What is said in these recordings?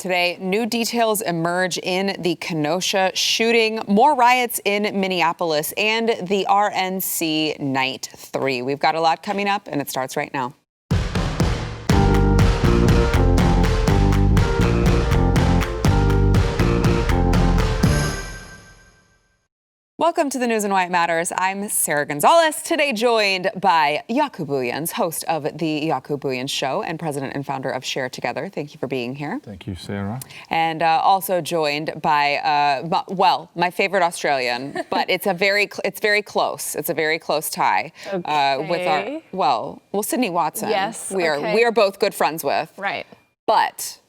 today. New details emerge in the Kenosha shooting, more riots in Minneapolis, and the RNC Night 3. We've got a lot coming up, and it starts right now. Welcome to the News and Why It Matters. I'm Sarah Gonzalez, today joined by Jaco Booyens, host of the Jaco Booyens Show and president and founder of Share Together. Thank you for being here. Thank you, Sarah. And also joined by, my favorite Australian, but it's very close. It's a very close tie with our, Sydney Watson. Yes, we are both good friends with. Right. But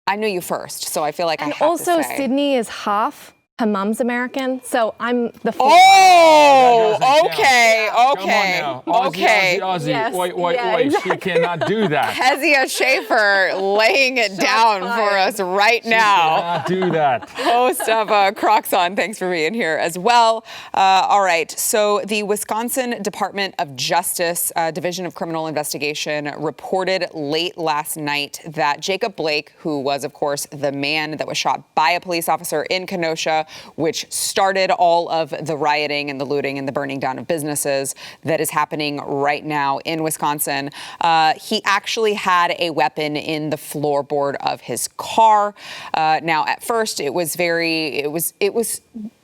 I knew you first, so I feel like I have to say. And also, Sydney is half. Her mom's American, so I'm the fourth. Oh, okay. Come on now. Aussie. Yes. Wait. Exactly. She cannot do that. Kezia Schaefer laying it down for us right now. She cannot do that. Host of Crocs On, thanks for being here as well. All right, so the Wisconsin Department of Justice Division of Criminal Investigation reported late last night that Jacob Blake, who was, of course, the man that was shot by a police officer in Kenosha, which started all of the rioting and the looting and the burning down of businesses that is happening right now in Wisconsin. He actually had a weapon in the floorboard of his car. Now, at first, it was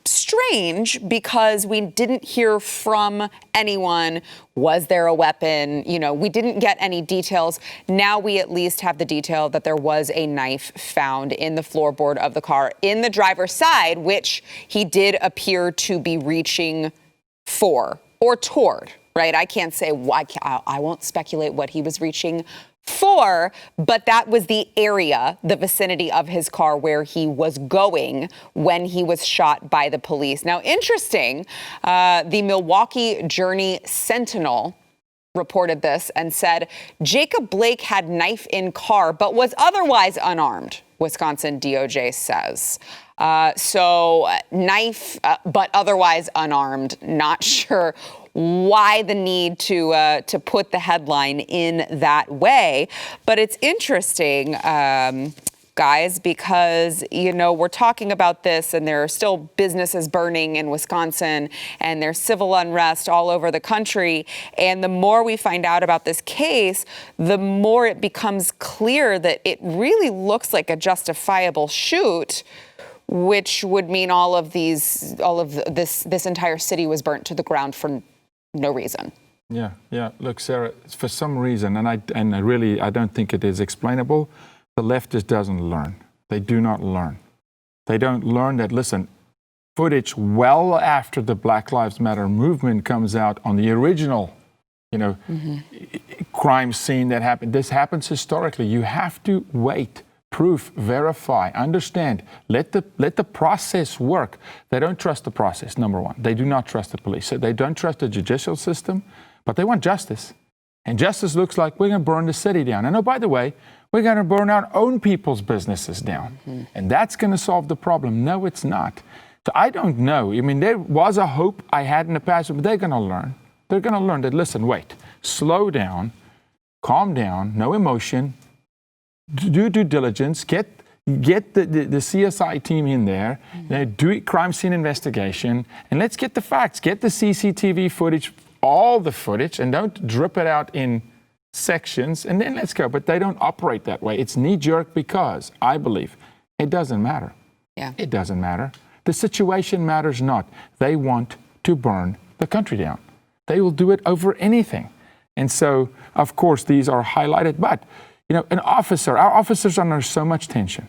strange because we didn't hear from anyone. Was there a weapon? We didn't get any details. Now we at least have the detail that there was a knife found in the floorboard of the car in the driver's side, which he did appear to be reaching for or toward, right? I can't say why. I won't speculate what he was reaching for, but that was the area, the vicinity of his car where he was going when he was shot by the police. Now, interesting, the Milwaukee Journal Sentinel reported this and said, Jacob Blake had knife in car, but was otherwise unarmed, Wisconsin DOJ says. So knife, but otherwise unarmed. Not sure why the need to put the headline in that way. But it's interesting, guys, because, we're talking about this and there are still businesses burning in Wisconsin and there's civil unrest all over the country. And the more we find out about this case, the more it becomes clear that it really looks like a justifiable shoot, which would mean all of this entire city was burnt to the ground for no reason. Yeah. Look, Sarah, for some reason, and I don't think it is explainable, the left just doesn't learn. They do not learn. They don't learn that, listen, footage well after the Black Lives Matter movement comes out on the original, crime scene that happened. This happens historically. You have to wait. Proof, verify, understand, let the process work. They don't trust the process, number one. They do not trust the police. So they don't trust the judicial system, but they want justice. And justice looks like we're going to burn the city down. And oh, by the way, we're going to burn our own people's businesses down. Mm-hmm. And that's going to solve the problem. No, it's not. So I don't know. I mean, there was a hope I had in the past, but they're going to learn. They're going to learn that, listen, wait, slow down, calm down, no emotion. Do due diligence, get the CSI team in there, do crime scene investigation, and let's get the facts, get the CCTV footage, all the footage, and don't drip it out in sections, and then let's go. But they don't operate that way. It's knee-jerk because, I believe, it doesn't matter. Yeah. It doesn't matter. The situation matters not. They want to burn the country down. They will do it over anything. And so, of course, these are highlighted, but our officers are under so much tension.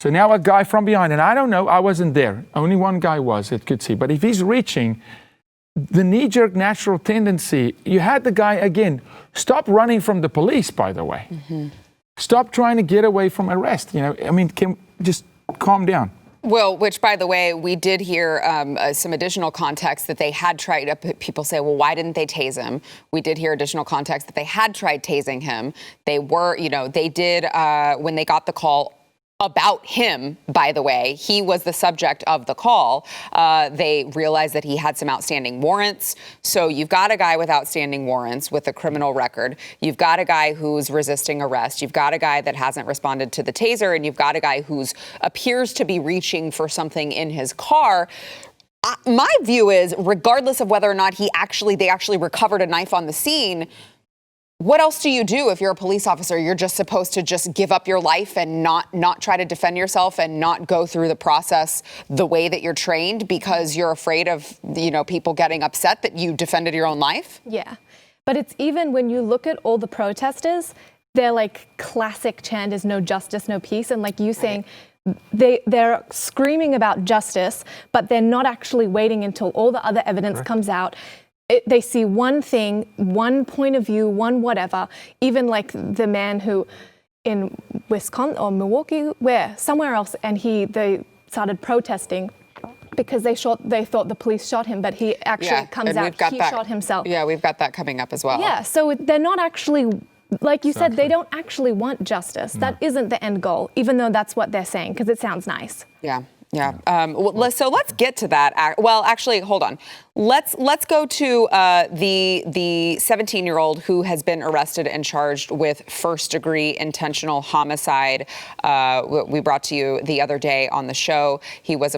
So now a guy from behind, and I don't know, I wasn't there. Only one guy was that could see. But if he's reaching, the knee-jerk natural tendency, you had the guy, again, stop running from the police, by the way. Mm-hmm. Stop trying to get away from arrest. Just calm down. Well, which, by the way, we did hear some additional context that they had tried. People say, well, why didn't they tase him? We did hear additional context that they had tried tasing him. They were, they did, when they got the call, about him, by the way. He was the subject of the call. They realized that he had some outstanding warrants. So you've got a guy with outstanding warrants with a criminal record. You've got a guy who's resisting arrest. You've got a guy that hasn't responded to the taser. And you've got a guy who appears to be reaching for something in his car. My view is, regardless of whether or not they actually recovered a knife on the scene, what else do you do if you're a police officer? You're just supposed to just give up your life and not try to defend yourself and not go through the process the way that you're trained because you're afraid of, people getting upset that you defended your own life? Yeah. But it's even when you look at all the protesters, their like classic chant is no justice, no peace. And like you saying, they're screaming about justice, but they're not actually waiting until all the other evidence comes out. They see one thing, one point of view, one whatever. Even like the man who in Wisconsin or Milwaukee, somewhere else, and they started protesting because they thought the police shot him, but he actually comes out, he shot himself. Yeah, we've got that coming up as well. Yeah, so they're not actually, like you said, they don't actually want justice. No. That isn't the end goal, even though that's what they're saying, because it sounds nice. Yeah. Yeah. So let's get to that. Well, actually, hold on. Let's go to the 17-year-old who has been arrested and charged with first-degree intentional homicide. We brought to you the other day on the show. He was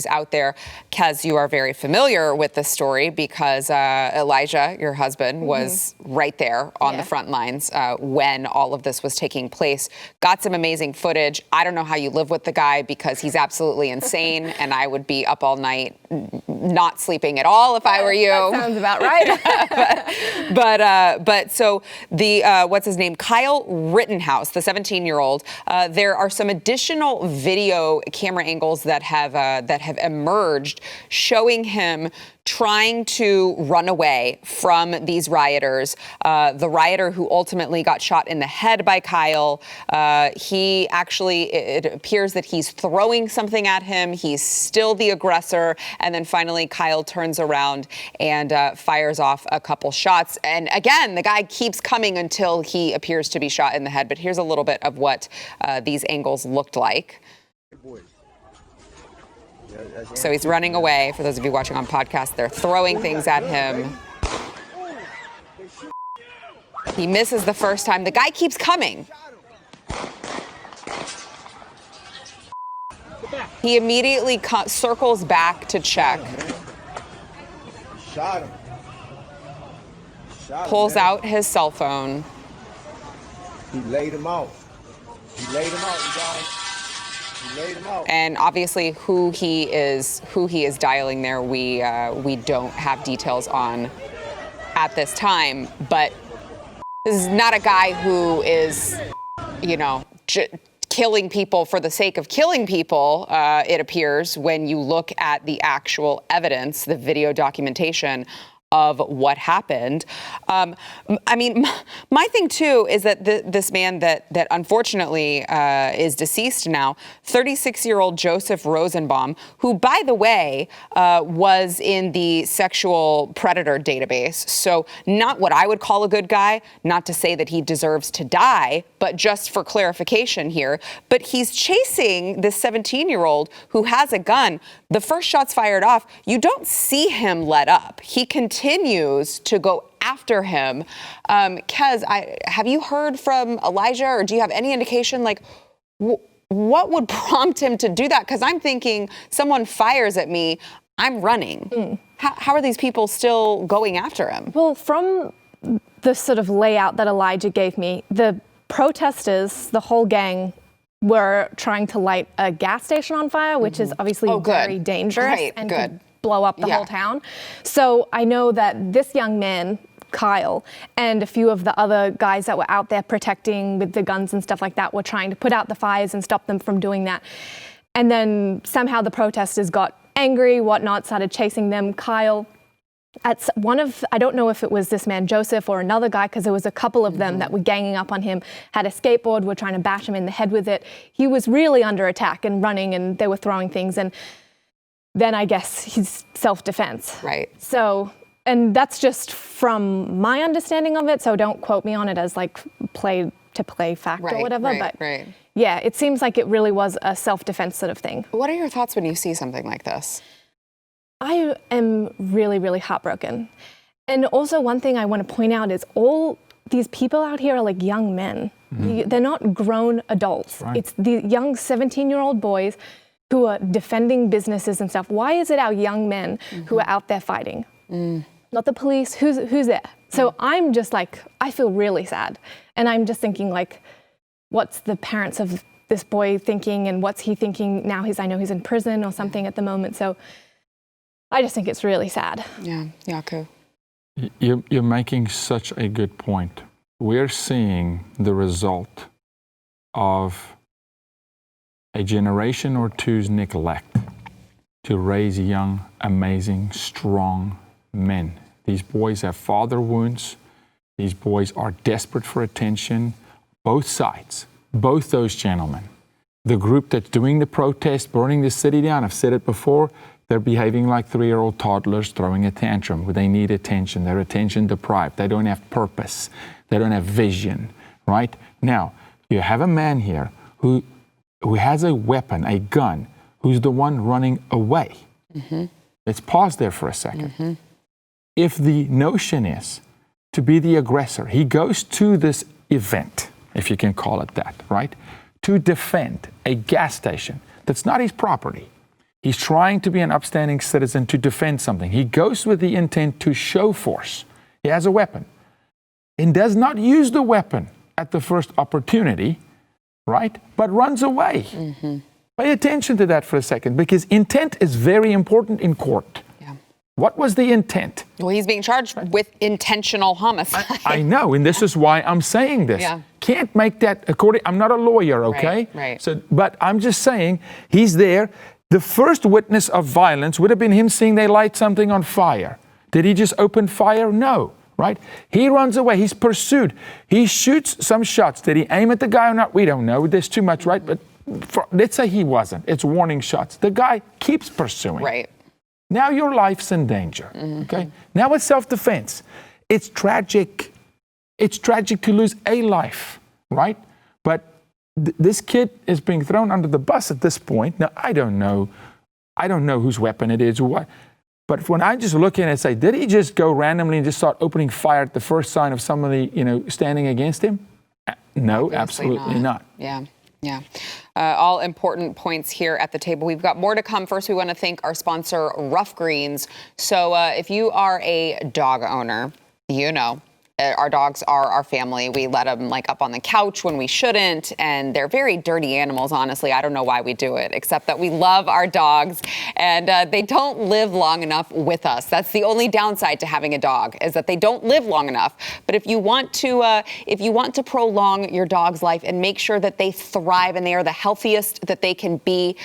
out there. Kez, you are very familiar with this story because Elijah, your husband, was right there on the front lines when all of this was taking place. Got some amazing footage. I don't know how you live with the guy because he's absolutely insane, and I would be up all night not sleeping at all if I were you. That sounds about right. but so the what's his name? Kyle Rittenhouse, the 17-year-old. There are some additional video camera angles that have emerged showing him trying to run away from these rioters. The rioter who ultimately got shot in the head by Kyle, it appears that he's throwing something at him. He's still the aggressor. And then finally, Kyle turns around and fires off a couple shots. And again, the guy keeps coming until he appears to be shot in the head. But here's a little bit of what these angles looked like. So he's running away. For those of you watching on podcast, they're throwing things at him. He misses the first time. The guy keeps coming. He immediately circles back to check. Shot him. Pulls out his cell phone. He laid him out. He laid him out, you guys. And obviously who he is dialing there, we don't have details on at this time. But this is not a guy who is, killing people for the sake of killing people, it appears, when you look at the actual evidence, the video documentation of what happened. My thing too is that this man that unfortunately is deceased now, 36-year-old Joseph Rosenbaum, who, by the way, was in the sexual predator database. So not what I would call a good guy, not to say that he deserves to die, but just for clarification here. But he's chasing this 17-year-old who has a gun. The first shot's fired off. You don't see him let up. He continues to go after him. Kez, have you heard from Elijah, or do you have any indication, what would prompt him to do that? Because I'm thinking, someone fires at me, I'm running. How are these people still going after him? Well, from the sort of layout that Elijah gave me, the protesters, the whole gang, were trying to light a gas station on fire, which is obviously very dangerous and could blow up the whole town. So I know that this young man, Kyle, and a few of the other guys that were out there protecting with the guns and stuff like that were trying to put out the fires and stop them from doing that. And then somehow the protesters got angry, whatnot, started chasing them. Kyle, at I don't know if it was this man Joseph or another guy, because there was a couple of them that were ganging up on him, had a skateboard, were trying to bash him in the head with it. He was really under attack and running, and they were throwing things. And then I guess he's self-defense. Right. So, and that's just from my understanding of it, so don't quote me on it as played to play fact or whatever. Right. Yeah, it seems like it really was a self-defense sort of thing. What are your thoughts when you see something like this? I am really, really heartbroken. And also one thing I want to point out is all these people out here are like young men. They're not grown adults. Right. It's the young 17-year-old boys who are defending businesses and stuff. Why is it our young men who are out there fighting? Not the police. Who's there? So I'm just like, I feel really sad. And I'm just thinking like, what's the parents of this boy thinking and what's he thinking now? I know he's in prison or something at the moment. So I just think it's really sad. Yeah, Yaku. You're making such a good point. We're seeing the result of a generation or two's neglect to raise young, amazing, strong men. These boys have father wounds. These boys are desperate for attention. Both sides, both those gentlemen. The group that's doing the protest, burning the city down, I've said it before, they're behaving like 3-year-old toddlers throwing a tantrum where they need attention. They're attention deprived. They don't have purpose. They don't have vision, right? Now, you have a man here who has a weapon, a gun, who's the one running away. Let's pause there for a second. If the notion is to be the aggressor, he goes to this event, if you can call it that, right? To defend a gas station that's not his property. He's trying to be an upstanding citizen to defend something. He goes with the intent to show force. He has a weapon and does not use the weapon at the first opportunity, right? But runs away. Pay attention to that for a second, because intent is very important in court. What was the intent? Well, he's being charged with intentional homicide. I know, and this is why I'm saying this. Yeah. Can't make that according. I'm not a lawyer, okay? Right. So, but I'm just saying he's there. The first witness of violence would have been him seeing they light something on fire. Did he just open fire? No, right? He runs away. He's pursued. He shoots some shots. Did he aim at the guy or not? We don't know. There's too much, right? But let's say he wasn't. It's warning shots. The guy keeps pursuing. Right. Now your life's in danger, okay? Now it's self-defense. It's tragic. It's tragic to lose a life, right? But this kid is being thrown under the bus at this point. Now, I don't know whose weapon it is or what. But when I just look in and say, did he just go randomly and just start opening fire at the first sign of somebody, standing against him? No, Obviously absolutely not. Yeah. All important points here at the table. We've got more to come. First, we want to thank our sponsor, Rough Greens. So if you are a dog owner, our dogs are our family. We let them up on the couch when we shouldn't, and they're very dirty animals, honestly. I don't know why we do it, except that we love our dogs, and they don't live long enough with us. That's the only downside to having a dog, is that they don't live long enough. But if you want to prolong your dog's life and make sure that they thrive and they are the healthiest that they can be,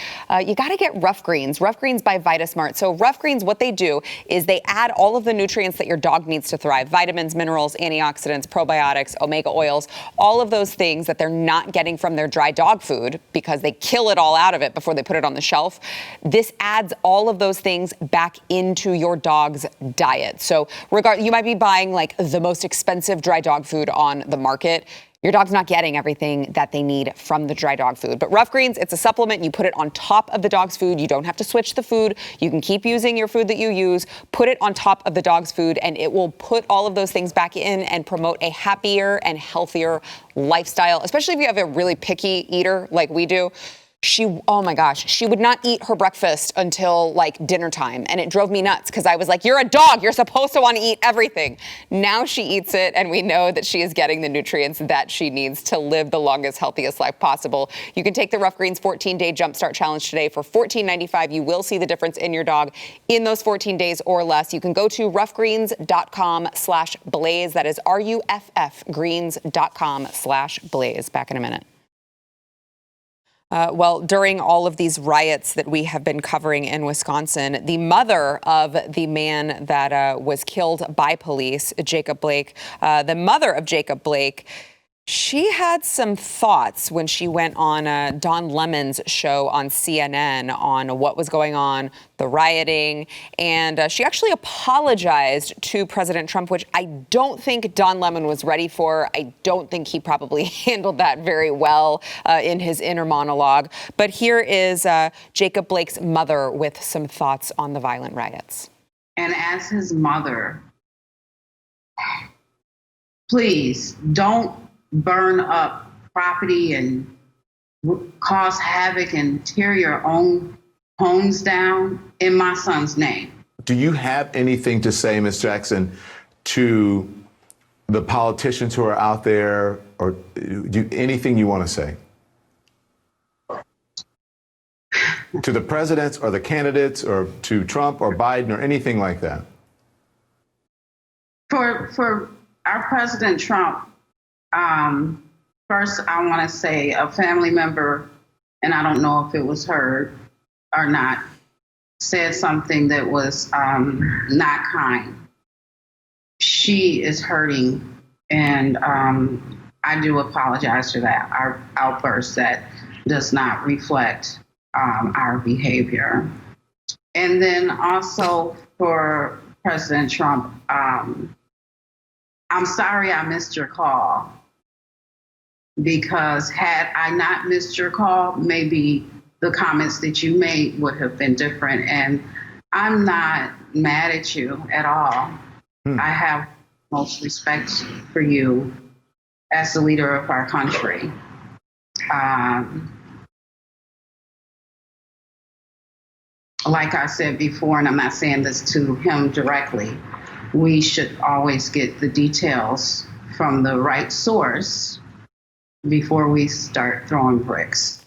you got to get Rough Greens. Rough Greens by VitaSmart. So Rough Greens, what they do is they add all of the nutrients that your dog needs to thrive: vitamins, minerals, antioxidants, probiotics, omega oils, all of those things that they're not getting from their dry dog food because they kill it all out of it before they put it on the shelf. This adds all of those things back into your dog's diet. So you might be buying the most expensive dry dog food on the market. Your dog's not getting everything that they need from the dry dog food. But Rough Greens, it's a supplement. You put it on top of the dog's food. You don't have to switch the food. You can keep using your food that you use, put it on top of the dog's food, and it will put all of those things back in and promote a happier and healthier lifestyle, especially if you have a really picky eater like we do. Oh my gosh, she would not eat her breakfast until dinner time. And it drove me nuts because I was like, you're a dog. You're supposed to want to eat everything. Now she eats it, and we know that she is getting the nutrients that she needs to live the longest, healthiest life possible. You can take the Rough Greens 14-day Jumpstart Challenge today for $14.95. You will see the difference in your dog in those 14 days or less. You can go to roughgreens.com/blaze. That is RUFF greens.com/blaze. Back in a minute. During all of these riots that we have been covering in Wisconsin, the mother of the man that was killed by police, Jacob Blake, the mother of Jacob Blake, She had some thoughts when she went on Don Lemon's show on CNN on what was going on, the rioting, and she actually apologized to President Trump, which I don't think Don Lemon was ready for. I don't think he probably handled that very well in his inner monologue. But here is Jacob Blake's mother with some thoughts on the violent riots. And as his mother, please don't burn up property and cause havoc and tear your own homes down in my son's name. Do you have anything to say, Ms. Jackson, to the politicians who are out there, or anything you want to say? To the presidents or the candidates, or to Trump or Biden or anything like that? For our President Trump, first, I want to say a family member, and I don't know if it was heard or not, said something that was not kind. She is hurting, and I do apologize for that. Our outburst that does not reflect our behavior. And then also for President Trump, I'm sorry I missed your call. Because had I not missed your call, maybe the comments that you made would have been different. And I'm not mad at you at all. I have most respect for you as the leader of our country. Like I said before, and I'm not saying this to him directly, we should always get the details from the right source before we start throwing bricks.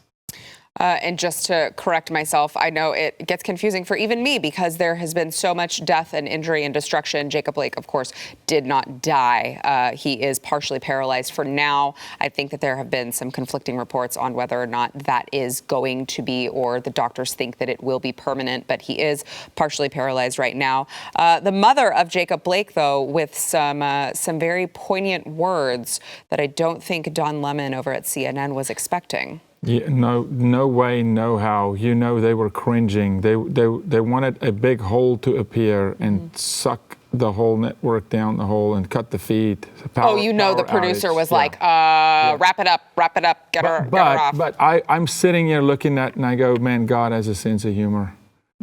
And just to correct myself, I know it gets confusing for even me because there has been so much death and injury and destruction. Jacob Blake, of course, did not die. He is partially paralyzed for now. I think that there have been some conflicting reports on whether or not that is going to be, or the doctors think that it will be permanent, but he is partially paralyzed right now. The mother of Jacob Blake, though, with some very poignant words that I don't think Don Lemon over at CNN was expecting. Yeah, no way, no how. You know, they were cringing. They wanted a big hole to appear and suck the whole network down the hole and cut the feed. Oh, you know, the producer was like, wrap it up, get her off. But I'm sitting here looking at it and I go, man, God has a sense of humor.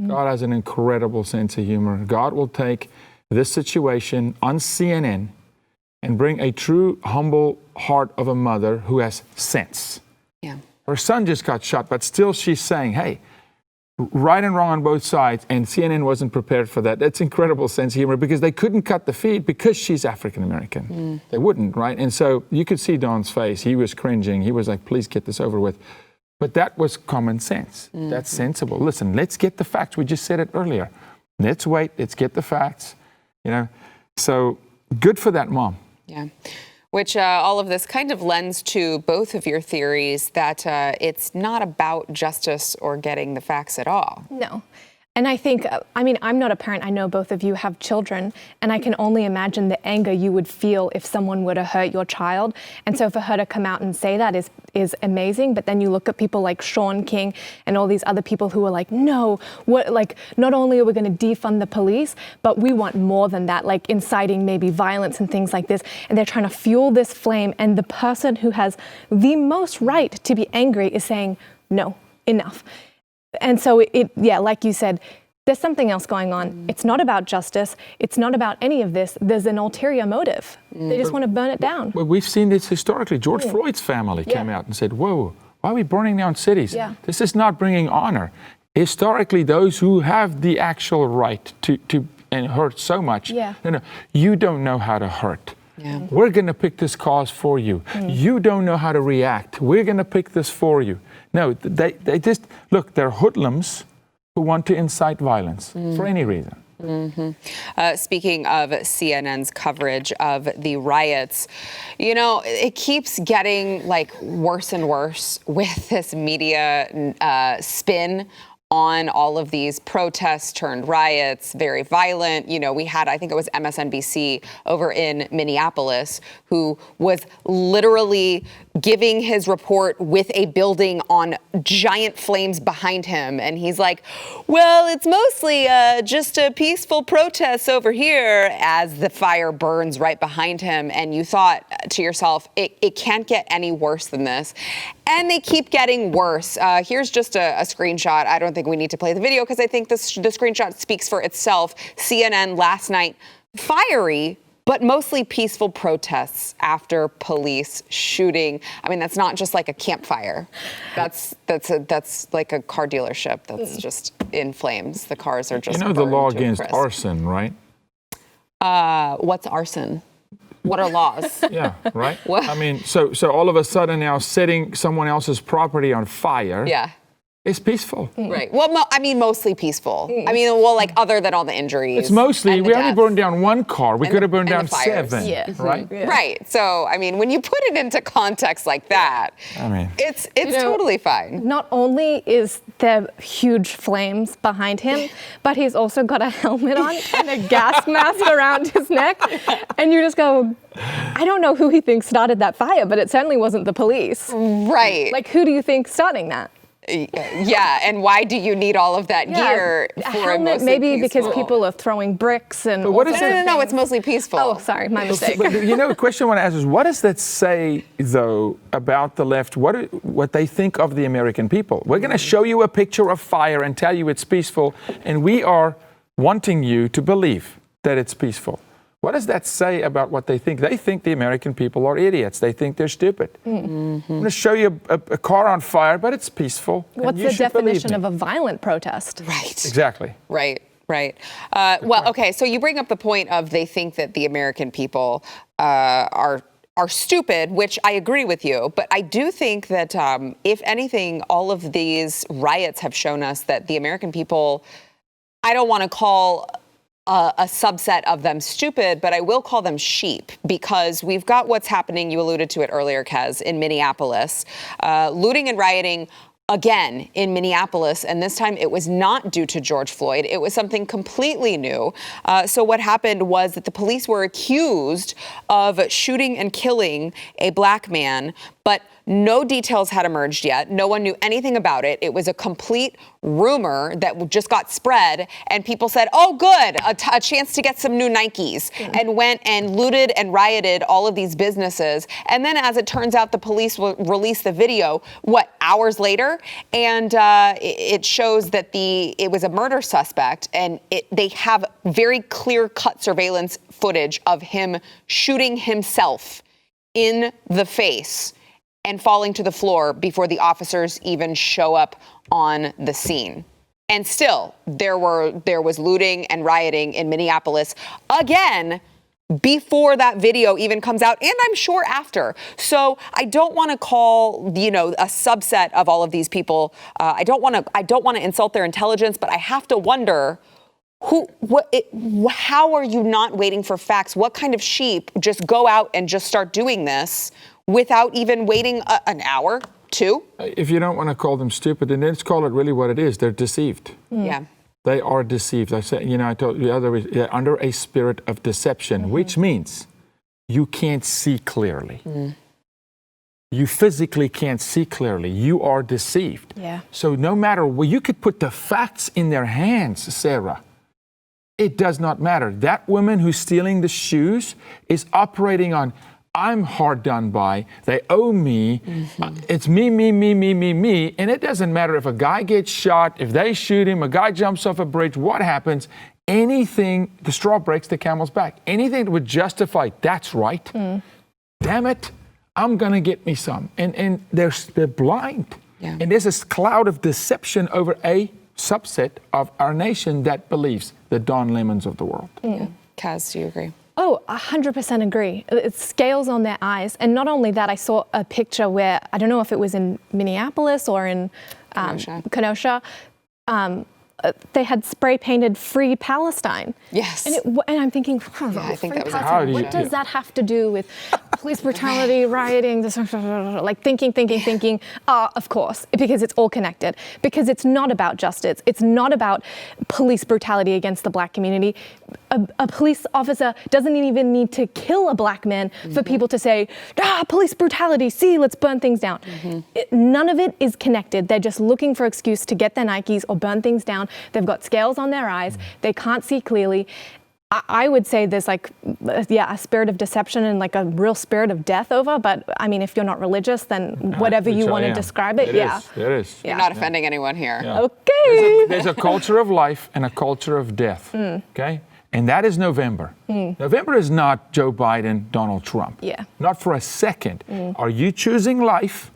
God has an incredible sense of humor. God will take this situation on CNN and bring a true, humble heart of a mother who has sense. Yeah. Her son just got shot, but still she's saying, hey, right and wrong on both sides, and CNN wasn't prepared for that. That's incredible sense of humor because they couldn't cut the feed because she's African American. They wouldn't, right? And so you could see Don's face. He was cringing. He was like, please get this over with. But that was common sense. That's sensible. Listen, let's get the facts. We just said it earlier. Let's wait. Let's get the facts. You know, so good for that mom. Yeah. Which all of this kind of lends to both of your theories that it's not about justice or getting the facts at all. No. And I think, I mean, I'm not a parent. I know both of you have children, and I can only imagine the anger you would feel if someone were to hurt your child. And so for her to come out and say that is amazing. But then you look at people like Sean King and all these other people who are like, no, not only are we going to defund the police, but we want more than that, like inciting maybe violence and things like this. And they're trying to fuel this flame. And the person who has the most right to be angry is saying, no, enough. And so like you said, there's something else going on. It's not about justice. It's not about any of this. There's an ulterior motive. They just want to burn it down. Well, we've seen this historically. George Floyd's family came out and said, whoa, why are we burning down cities? Yeah. This is not bringing honor. Historically, those who have the actual right to and hurt so much, no, you don't know how to hurt. Yeah. We're going to pick this cause for you. You don't know how to react. We're going to pick this for you. No, they just, look, they're hoodlums who want to incite violence for any reason. Speaking of CNN's coverage of the riots, you know, it keeps getting like worse and worse with this media spin on all of these protests turned riots, very violent. You know, we had, I think it was MSNBC over in Minneapolis, who was literally giving his report with a building on giant flames behind him. And he's like, well, it's mostly just a peaceful protest over here, as the fire burns right behind him. And you thought to yourself, it can't get any worse than this. And they keep getting worse. Here's just a screenshot. I don't think we need to play the video because I think the screenshot speaks for itself. CNN last night, fiery but mostly peaceful protests after police shooting. I mean, that's not just like a campfire. That's like a car dealership that's just in flames. The cars are just the law against arson, right? What's arson? What are laws? Yeah, right? What? I mean, so all of a sudden now setting someone else's property on fire. Yeah. It's peaceful. Right. Well, I mean, mostly peaceful. I mean, well, like other than all the injuries. It's mostly, we only deaths. burned down one car. We could have burned down the fires. 7. Yeah. Right? Yeah. Right. So, I mean, when you put it into context like that, I mean, it's totally fine. Not only is there huge flames behind him, but he's also got a helmet on and a gas mask around his neck. And you just go, I don't know who he thinks started that fire, but it certainly wasn't the police. Right. Like, who do you think starting that? Yeah, and why do you need all of that gear a for a helmet? mostly Maybe peaceful? because people are throwing bricks and. But what is No, it's mostly peaceful. Oh, sorry, my mistake. But the question I want to ask is, what does that say, though, about the left, what they think of the American people? We're going to show you a picture of fire and tell you it's peaceful, and we are wanting you to believe that it's peaceful. What does that say about what they think? They think the American people are idiots. They think they're stupid. I'm going to show you a car on fire, but it's peaceful. What's the definition of a violent protest? Right. Exactly. Right. Well, okay, so you bring up the point of they think that the American people are stupid, which I agree with you. But I do think that, if anything, all of these riots have shown us that the American people, I don't want to call a subset of them stupid, but I will call them sheep, because we've got what's happening, you alluded to it earlier, Kez, in Minneapolis, looting and rioting again in Minneapolis, and this time it was not due to George Floyd. It was something completely new. So what happened was that the police were accused of shooting and killing a black man, but no details had emerged yet. No one knew anything about it. It was a complete rumor that just got spread, and people said, oh, good, a chance to get some new Nikes, and went and looted and rioted all of these businesses. And then, as it turns out, the police will release the video, hours later? And it shows that it was a murder suspect, and they have very clear-cut surveillance footage of him shooting himself in the face and falling to the floor before the officers even show up on the scene. And still, there was looting and rioting in Minneapolis again before that video even comes out, and I'm sure after. So I don't want to call, a subset of all of these people. I don't want to insult their intelligence, but I have to wonder, how are you not waiting for facts? What kind of sheep just go out and just start doing this without even waiting an hour, 2? If you don't want to call them stupid, then let's call it really what it is. They're deceived. Yeah. They are deceived. I said, I told you the other way, they're under a spirit of deception, which means you can't see clearly. You physically can't see clearly. You are deceived. Yeah. So no matter what, you could put the facts in their hands, Sarah. It does not matter. That woman who's stealing the shoes is operating on, I'm hard done by, they owe me, it's me, and it doesn't matter if a guy gets shot, if they shoot him, a guy jumps off a bridge, what happens? Anything, the straw breaks the camel's back. Anything that would justify, that's right, damn it, I'm gonna get me some. And they're blind. Yeah. And there's this cloud of deception over a subset of our nation that believes, the Don Lemons of the world. Yeah. Kaz, do you agree? Oh, 100% agree. It scales on their eyes. And not only that, I saw a picture where, I don't know if it was in Minneapolis or in Kenosha, they had spray painted Free Palestine. Yes. And I'm thinking, I think that was what does that have to do with police brutality, rioting, this, like thinking, of course, because it's all connected. Because it's not about justice. It's not about police brutality against the black community. A police officer doesn't even need to kill a black man for people to say, police brutality, see, let's burn things down. None of it is connected. They're just looking for excuse to get their Nikes or burn things down. They've got scales on their eyes. They can't see clearly. I would say there's like, a spirit of deception and like a real spirit of death over. But I mean, if you're not religious, then whatever you want to describe it, It is. You're not offending anyone here. Yeah. Okay. There's a culture of life and a culture of death. Okay? And that is November. November is not Joe Biden, Donald Trump. Yeah. Not for a second. Are you choosing life,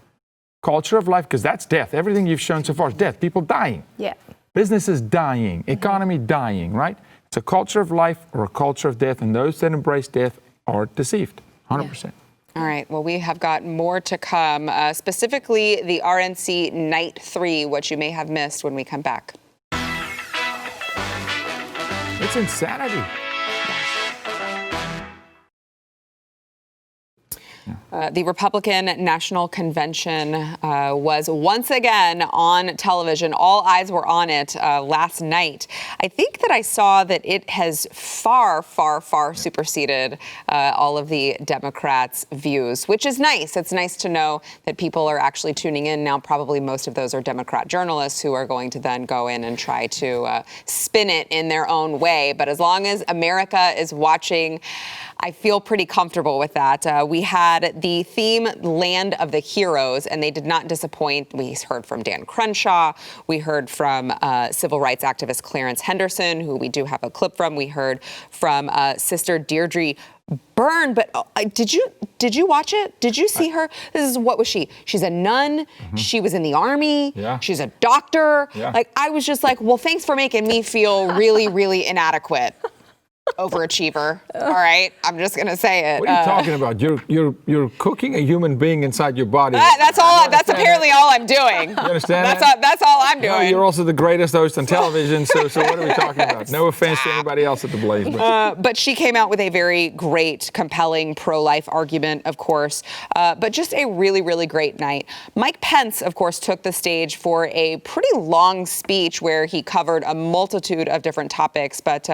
culture of life? Because that's death. Everything you've shown so far is death. People dying. Yeah. Businesses dying. Economy dying, right? It's a culture of life or a culture of death. And those that embrace death are deceived. 100%. Yeah. All right. Well, we have got more to come, specifically the RNC Night 3, what you may have missed when we come back. It's insanity. The Republican National Convention was once again on television. All eyes were on it last night. I think that I saw that it has far superseded all of the Democrats' views, which is nice. It's nice to know that people are actually tuning in now. Probably most of those are Democrat journalists who are going to then go in and try to spin it in their own way. But as long as America is watching, I feel pretty comfortable with that. We had the theme Land of the Heroes, and they did not disappoint. We heard from Dan Crenshaw. We heard from civil rights activist Clarence Henderson, who we do have a clip from. We heard from Sister Deirdre Byrne. But did you watch it? Did you see her? What was she? She's a nun. She was in the army. Yeah. She's a doctor. Yeah. Like, I was just like, well, thanks for making me feel really inadequate. Overachiever. All right, I'm just gonna say it. What are you talking about? You're cooking a human being inside your body. That's all. That's apparently all I'm doing. You understand That's all I'm doing. No, you're also the greatest host on television. So what are we talking about? No offense to anybody else at the Blaze. But she came out with a very great, compelling pro-life argument, of course. But just a really great night. Mike Pence, of course, took the stage for a pretty long speech where he covered a multitude of different topics. But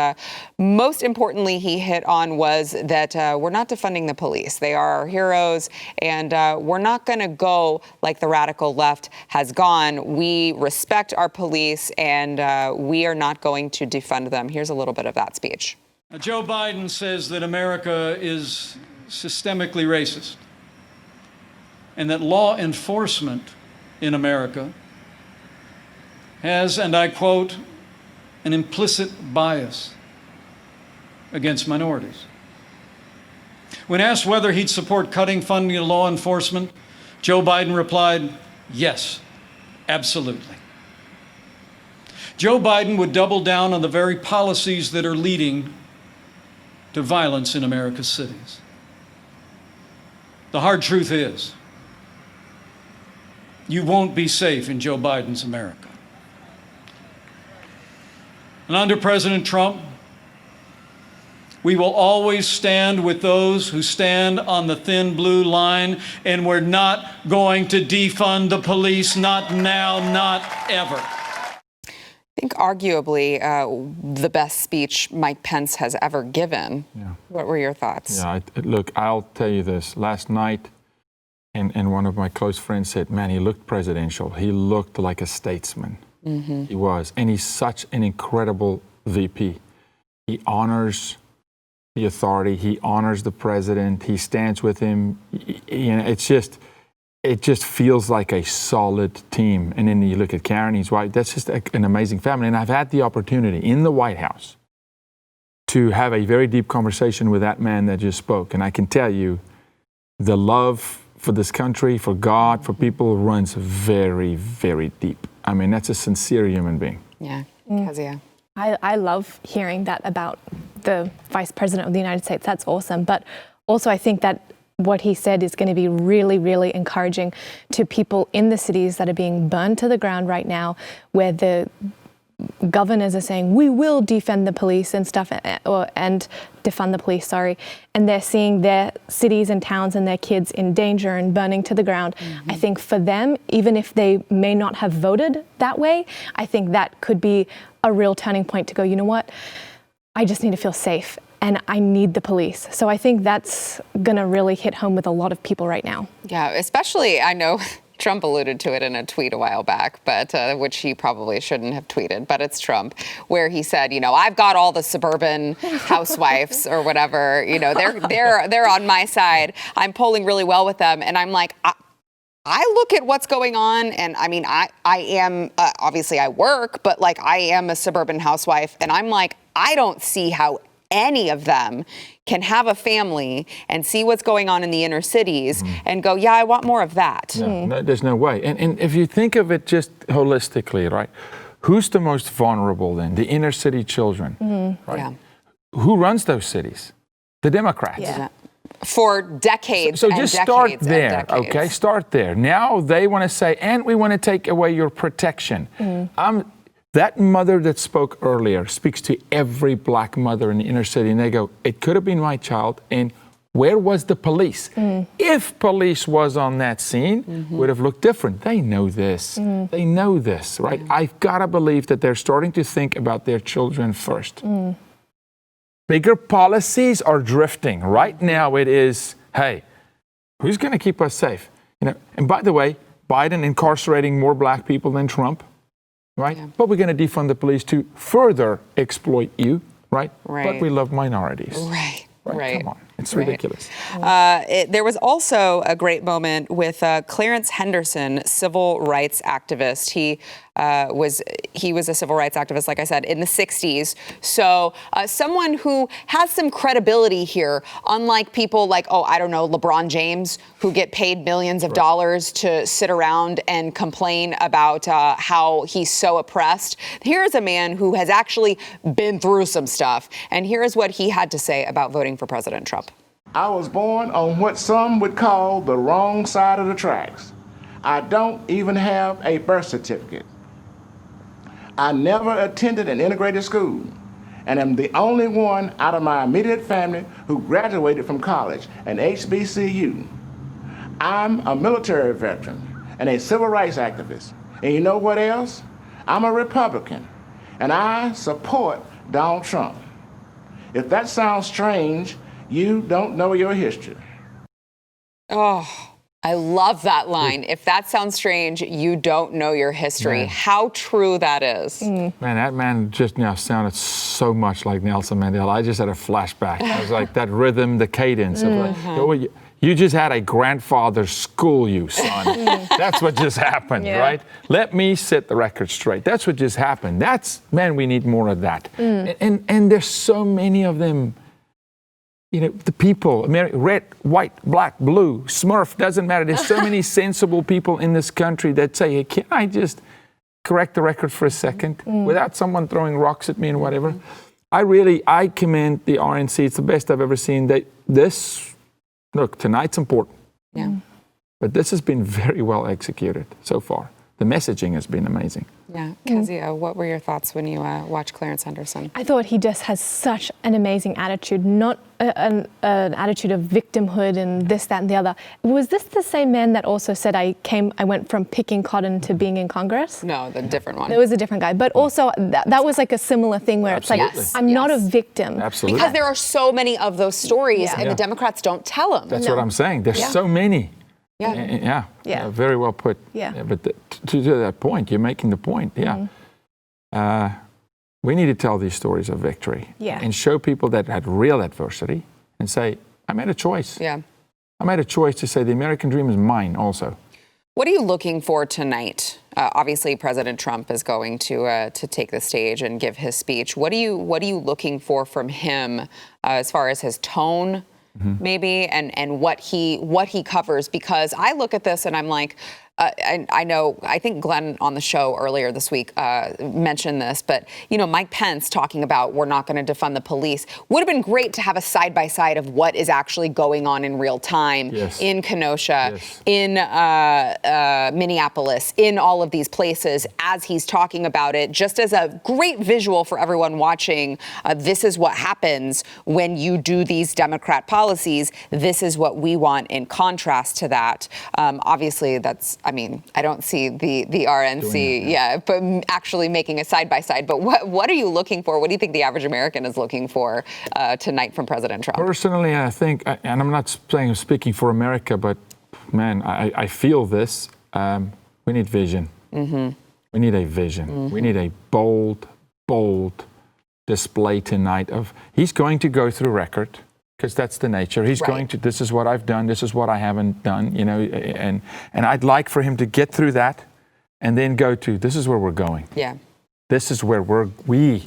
most importantly, he hit on was that we're not defunding the police. They are our heroes, and we're not going to go like the radical left has gone. We respect our police, and we are not going to defund them. Here's a little bit of that speech. Joe Biden says that America is systemically racist and that law enforcement in America has, and I quote, an implicit bias against minorities. When asked whether he'd support cutting funding to law enforcement, Joe Biden replied, yes, absolutely. Joe Biden would double down on the very policies that are leading to violence in America's cities. The hard truth is, you won't be safe in Joe Biden's America. And under President Trump, we will always stand with those who stand on the thin blue line, and we're not going to defund the police, not now, not ever. I think arguably the best speech Mike Pence has ever given. Yeah. What were your thoughts? Yeah, look, I'll tell you this. Last night, and one of my close friends said, man, he looked presidential. He looked like a statesman. He was. And he's such an incredible VP. He honors the authority. He honors the president. He stands with him. You know, it just feels like a solid team. And then you look at Karen, his wife. That's just an amazing family. And I've had the opportunity in the White House to have a very deep conversation with that man that just spoke. And I can tell you, the love for this country, for God, for people runs very, very deep. I mean, that's a sincere human being. Yeah, Kezia. I love hearing that about the Vice President of the United States. That's awesome. But also I think that what he said is going to be really encouraging to people in the cities that are being burned to the ground right now, where the governors are saying, we will defund the police and stuff, and defund the police, sorry, and they're seeing their cities and towns and their kids in danger and burning to the ground. I think for them, even if they may not have voted that way, I think that could be a real turning point to go, you know what, I just need to feel safe and I need the police. So I think that's gonna really hit home with a lot of people right now. Yeah, especially, I know Trump alluded to it in a tweet a while back, but which he probably shouldn't have tweeted, but it's Trump, where he said, you know, I've got all the suburban housewives or whatever, you know, they're on my side. I'm polling really well with them. And I'm like, I look at what's going on, and I mean, I am, obviously I work, but like I am a suburban housewife, and I'm like, I don't see how any of them can have a family and see what's going on in the inner cities and go, yeah, I want more of that. No, there's no way. And if you think of it just holistically, right, who's the most vulnerable then? The inner city children, right? Yeah. Who runs those cities? The Democrats. Yeah. For decades. So just start there, okay? Start there. Now they want to say, and we want to take away your protection. That mother that spoke earlier speaks to every black mother in the inner city, and they go, it could have been my child, and where was the police? If police was on that scene, would have looked different. They know this. They know this, right? I've got to believe that they're starting to think about their children first. Bigger policies are drifting. Right now it is, hey, who's going to keep us safe? You know, and by the way, Biden incarcerating more black people than Trump. Right? Yeah. But we're going to defund the police to further exploit you, right? But we love minorities. Right. Come on. It's ridiculous. There was also a great moment with Clarence Henderson, civil rights activist. He was a civil rights activist, like I said, in the 60s. So someone who has some credibility here, unlike people like, I don't know, LeBron James, who get paid millions of dollars to sit around and complain about how he's so oppressed. Here's a man who has actually been through some stuff. And here's what he had to say about voting for President Trump. I was born on what some would call the wrong side of the tracks. I don't even have a birth certificate. I never attended an integrated school, and am the only one out of my immediate family who graduated from college, an HBCU. I'm a military veteran and a civil rights activist. And you know what else? I'm a Republican, and I support Donald Trump. If that sounds strange, you don't know your history. Oh, I love that line. If that sounds strange, you don't know your history. Man. How true that is. Man, that man just now sounded so much like Nelson Mandela. I just had a flashback. I was like, that rhythm, the cadence. Of like, you just had a grandfather school you, son. That's what just happened, right? Let me set the record straight. That's what just happened. Man, we need more of that. And there's so many of them. You know, the people, red, white, black, blue, Smurf, doesn't matter. There's so many sensible people in this country that say, hey, can I just correct the record for a second without someone throwing rocks at me and whatever? I commend the RNC. It's the best I've ever seen. Look, tonight's important. Yeah. But this has been very well executed so far. The messaging has been amazing. Yeah. Kezia, what were your thoughts when you watched Clarence Henderson? I thought he just has such an amazing attitude, not an attitude of victimhood and this, that, and the other. Was this the same man that also said I went from picking cotton to being in Congress? No, the different one. It was a different guy. But also that was like a similar thing where it's like, I'm not a victim. Absolutely. Because there are so many of those stories and the Democrats don't tell them. That's what I'm saying. There's so many. Yeah. Very well put. But to that point, you're making the point. We need to tell these stories of victory and show people that had real adversity and say, I made a choice. I made a choice to say the American dream is mine also. What are you looking for tonight? Obviously, President Trump is going to take the stage and give his speech. What are you looking for from him as far as his tone? Maybe, and what he covers, because I look at this and I'm like, I think Glenn on the show earlier this week mentioned this, but, Mike Pence talking about we're not going to defund the police would have been great to have a side-by-side of what is actually going on in real time in Kenosha, in Minneapolis, in all of these places as he's talking about it, just as a great visual for everyone watching. This is what happens when you do these Democrat policies. This is what we want in contrast to that. Obviously, I don't see the RNC, but actually making a side-by-side. But what are you looking for? What do you think the average American is looking for tonight from President Trump? Personally, I think, and I'm not speaking for America, but man, I feel this. We need vision. We need a vision. We need a bold display tonight of he's going to go through record. Because that's the nature. He's going to, this is what I've done, this is what I haven't done, and I'd like for him to get through that and then go to, this is where we're going. Yeah. This is where we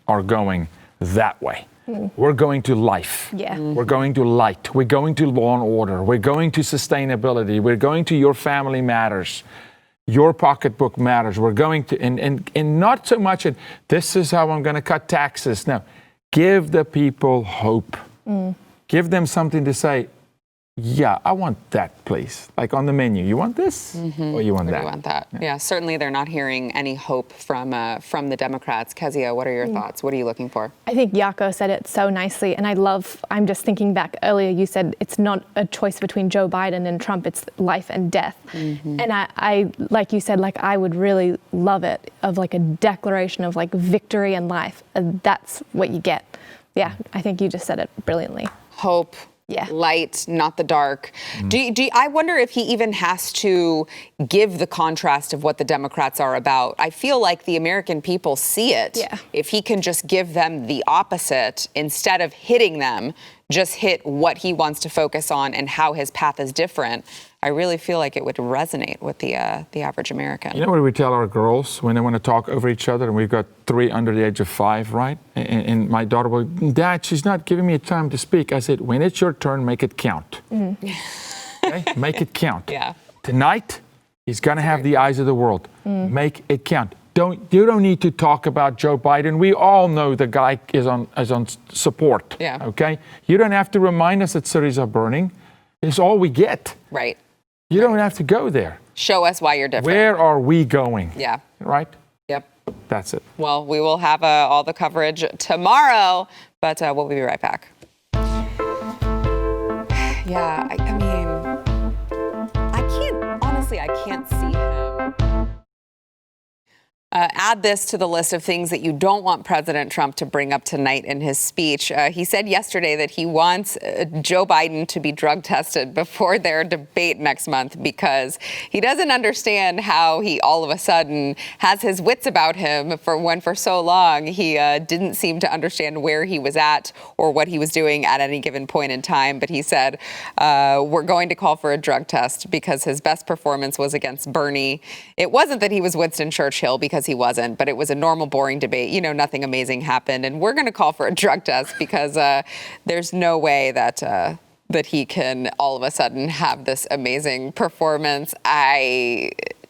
are going that way. We're going to life. Yeah. We're going to light. We're going to law and order. We're going to sustainability. We're going to your family matters. Your pocketbook matters. We're going to, and not so much, this is how I'm going to cut taxes. No, give the people hope. Give them something to say, yeah, I want that, please. Like on the menu, you want this or you want that? You want that. Yeah, certainly they're not hearing any hope from the Democrats. Kezia, what are your thoughts? What are you looking for? I think Jaco said it so nicely, and I'm just thinking back earlier, you said it's not a choice between Joe Biden and Trump, it's life and death. And I like you said, I would really love it of a declaration of victory and life. That's what you get. Yeah, I think you just said it brilliantly. Hope, light, not the dark. I wonder if he even has to give the contrast of what the Democrats are about. I feel like the American people see it. Yeah. If he can just give them the opposite, instead of hitting them, just hit what he wants to focus on and how his path is different. I really feel like it would resonate with the average American. You know what we tell our girls when they want to talk over each other, and we've got 3 under the age of 5, right? And my daughter will, Dad, she's not giving me a time to speak. I said, when it's your turn, make it count. Okay? Make it count. Yeah. Tonight, he's going to have the eyes of the world. Make it count. You don't need to talk about Joe Biden. We all know the guy is on support. Yeah. Okay? You don't have to remind us that cities are burning. It's all we get. Right. You don't have to go there. Show us why you're different. Where are we going? Yeah. Right? Yep. That's it. Well, we will have all the coverage tomorrow, but we'll be right back. Yeah, I mean, I can't see him. Add this to the list of things that you don't want President Trump to bring up tonight in his speech. He said yesterday that he wants Joe Biden to be drug tested before their debate next month because he doesn't understand how he all of a sudden has his wits about him for so long he didn't seem to understand where he was at or what he was doing at any given point in time. But he said, we're going to call for a drug test because his best performance was against Bernie. It wasn't that he was Winston Churchill because he wasn't, but it was a normal, boring debate. Nothing amazing happened. And we're going to call for a drug test because there's no way that he can all of a sudden have this amazing performance.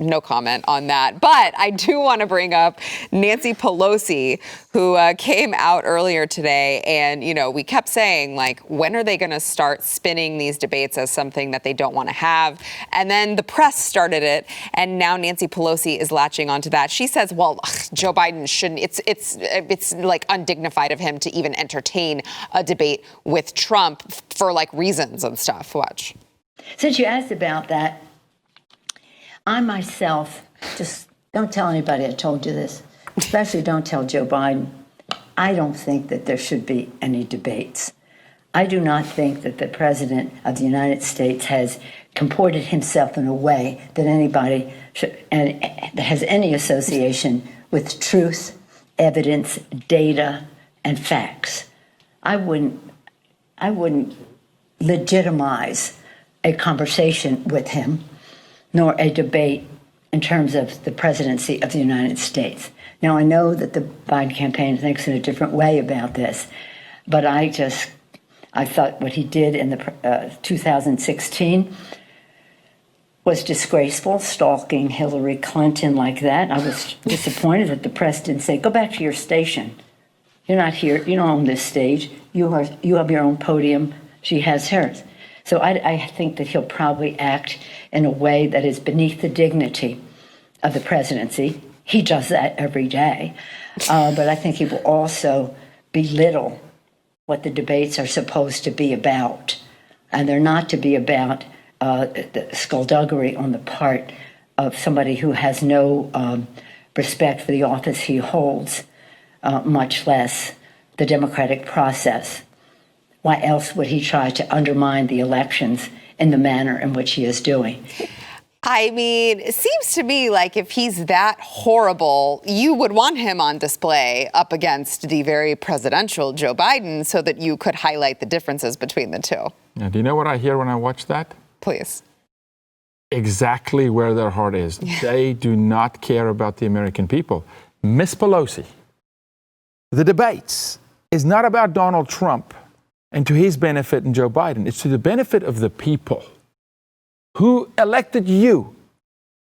No comment on that. But I do want to bring up Nancy Pelosi, who came out earlier today. And, we kept saying, when are they going to start spinning these debates as something that they don't want to have? And then the press started it. And now Nancy Pelosi is latching onto that. She says, well, Joe Biden shouldn't. It's undignified of him to even entertain a debate with Trump for reasons and stuff. Watch. Since you asked about that, I myself, just don't tell anybody I told you this, especially don't tell Joe Biden. I don't think that there should be any debates. I do not think that the President of the United States has comported himself in a way that anybody has any association with truth, evidence, data, and facts. I wouldn't legitimize a conversation with him, nor a debate in terms of the presidency of the United States. Now, I know that the Biden campaign thinks in a different way about this, but I thought what he did in the 2016 was disgraceful, stalking Hillary Clinton like that. I was disappointed that the press didn't say, go back to your station. You're not here. You don't own this stage. You have your own podium. She has hers. So I think that he'll probably act in a way that is beneath the dignity of the presidency. He does that every day. But I think he will also belittle what the debates are supposed to be about. And they're not to be about the skullduggery on the part of somebody who has no respect for the office he holds, much less the democratic process. Why else would he try to undermine the elections in the manner in which he is doing? I mean, it seems to me like if he's that horrible, you would want him on display up against the very presidential Joe Biden so that you could highlight the differences between the two. Now, do you know what I hear when I watch that? Please. Exactly where their heart is. Yeah. They do not care about the American people. Miss Pelosi, the debates is not about Donald Trump and to his benefit and Joe Biden. It's to the benefit of the people who elected you,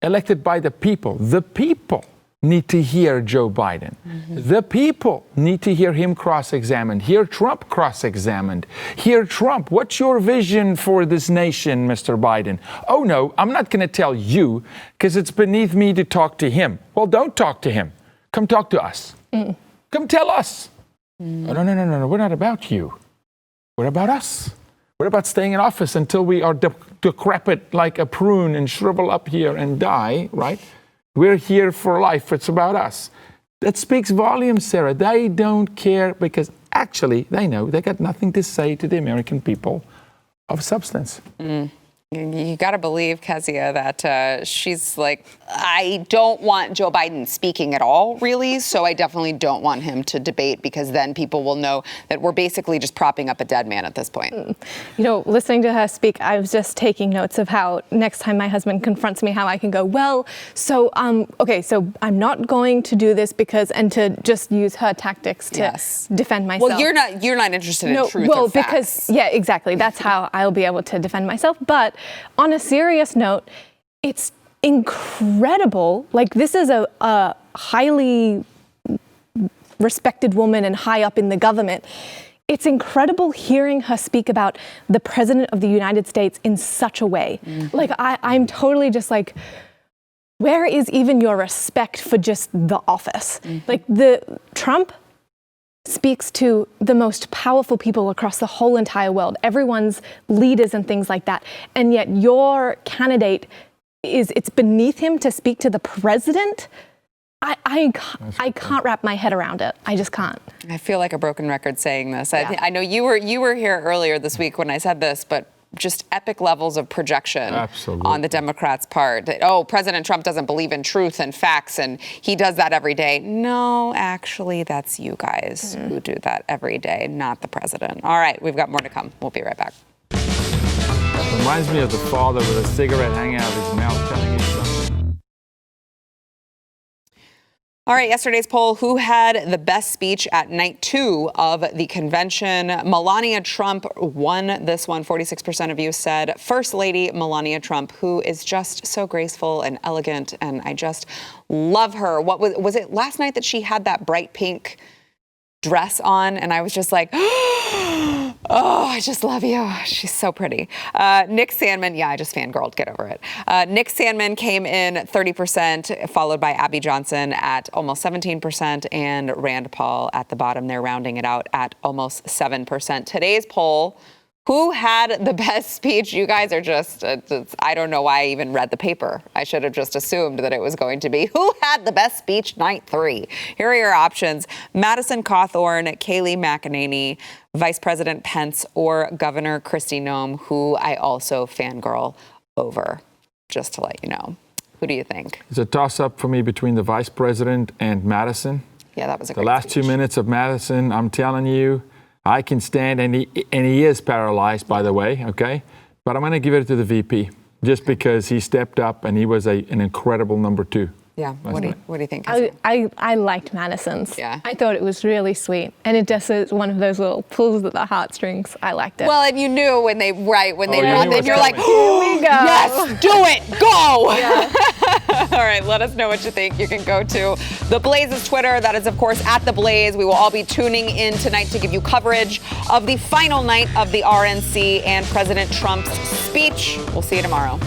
elected by the people. The people need to hear Joe Biden. Mm-hmm. The people need to hear him cross-examined, hear Trump cross-examined, hear Trump. What's your vision for this nation, Mr. Biden? Oh, no, I'm not going to tell you because it's beneath me to talk to him. Well, don't talk to him. Come talk to us. Come tell us. Oh, no. We're not about you. We're about us. We're about staying in office until we are decrepit like a prune and shrivel up here and die, right? We're here for life. It's about us. That speaks volumes, Sarah. They don't care because actually they know they got nothing to say to the American people of substance. You got to believe, Kezia, that she's like, I don't want Joe Biden speaking at all, really. So I definitely don't want him to debate because then people will know that we're basically just propping up a dead man at this point. You know, listening to her speak, I was just taking notes of how next time my husband confronts me, how I can go, well, so, okay, so I'm not going to do this because, and to just use her tactics to defend myself. Well, you're not interested in truth or facts. Because, yeah, exactly. That's how I'll be able to defend myself. But on a serious note, it's incredible. Like, this is a highly respected woman and high up in the government. It's incredible hearing her speak about the President of the United States in such a way. Mm-hmm. Like, I'm totally just like, where is even your respect for just the office? Mm-hmm. Like, the Trump speaks to the most powerful people across the whole entire world, everyone's leaders and things like that. And yet your candidate it's beneath him to speak to the president. I can't wrap my head around it. I just can't. I feel like a broken record saying this. Yeah. I know you were here earlier this week when I said this, but just epic levels of projection on the Democrats' part. Oh, President Trump doesn't believe in truth and facts, and he does that every day. No, actually, that's you guys who do that every day, not the president. All right, we've got more to come. We'll be right back. Reminds me of the father with a cigarette hanging out of his mouth telling his son. All right, yesterday's poll, who had the best speech at night 2 of the convention? Melania Trump won this one. 46% of you said First Lady Melania Trump, who is just so graceful and elegant, and I just love her. What was it last night that she had that bright pink dress on, and I was just like, oh, I just love you. She's so pretty. Nick Sandmann, I just fangirled, get over it. Nick Sandmann came in 30%, followed by Abby Johnson at almost 17%, and Rand Paul at the bottom there, rounding it out at almost 7%. Today's poll, who had the best speech? You guys are just, I don't know why I even read the paper. I should have just assumed that it was going to be who had the best speech night 3. Here are your options. Madison Cawthorn, Kayleigh McEnany, Vice President Pence, or Governor Kristi Noem, who I also fangirl over, just to let you know. Who do you think? It's a toss-up for me between the Vice President and Madison. Yeah, that was a great The last speech. 2 minutes of Madison, I'm telling you, I can stand, and he is paralyzed, by the way, okay? But I'm going to give it to the VP, just because he stepped up and he was an incredible number 2. Yeah. What do you think? I liked Madison's. Yeah. I thought it was really sweet, and it just is one of those little pulls at the heartstrings. I liked it. Well, and you knew when they brought you it, knew you're like, what's Here we go. yes, do it, go. All right, let us know what you think. You can go to The Blaze's Twitter. That is, of course, at The Blaze. We will all be tuning in tonight to give you coverage of the final night of the RNC and President Trump's speech. We'll see you tomorrow.